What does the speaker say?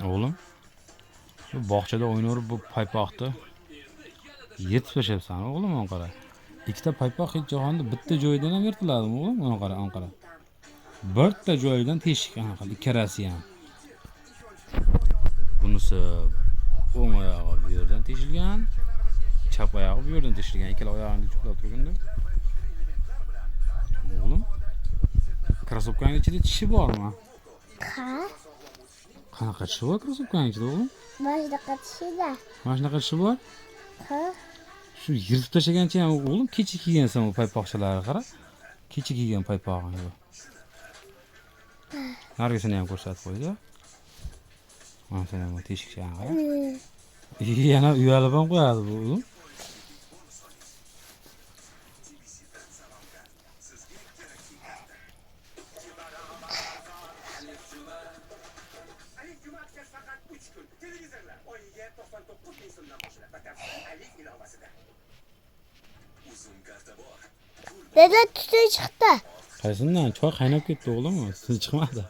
Oğlum, bu bog'chada o'ynayib bu paypoqni yetib tashlabsan o'g'lim, ona qara. Ikkita paypoq hech jahonda bitta joydan ham yirtiladimi o'g'lim, ona qara, ona qara. Birta joydan teshik anaqa ikkalasi ham. Bunisi o'ng oyog'i bu yerdan teshilgan, chap oyog'i bu yerdan teshilgan. Ikkala oyog'ini juplab turganda. Oğlum, krasovkaning ichida tishi bormi? Ha? Qanaqa tishi bor krasovkaning ichida o'g'lim? Mana shunaqa tishida. Mana shunaqa tishi bor. Ha? Shu yirtib tashlagancha ham o'g'lim kecha kiygansan bu paypoqchalarni qara. Kecha kiygan paypog'ing bu. Nargisini ham ko'rsatib qo'ydi. Mana seni ham teshikchani qara. Yana uyalib ham qo'yadi bu o'g'lim. Dede tütü çıktı. Qaysidan choy qaynab ketdi o'g'lim, siz chiqmadi.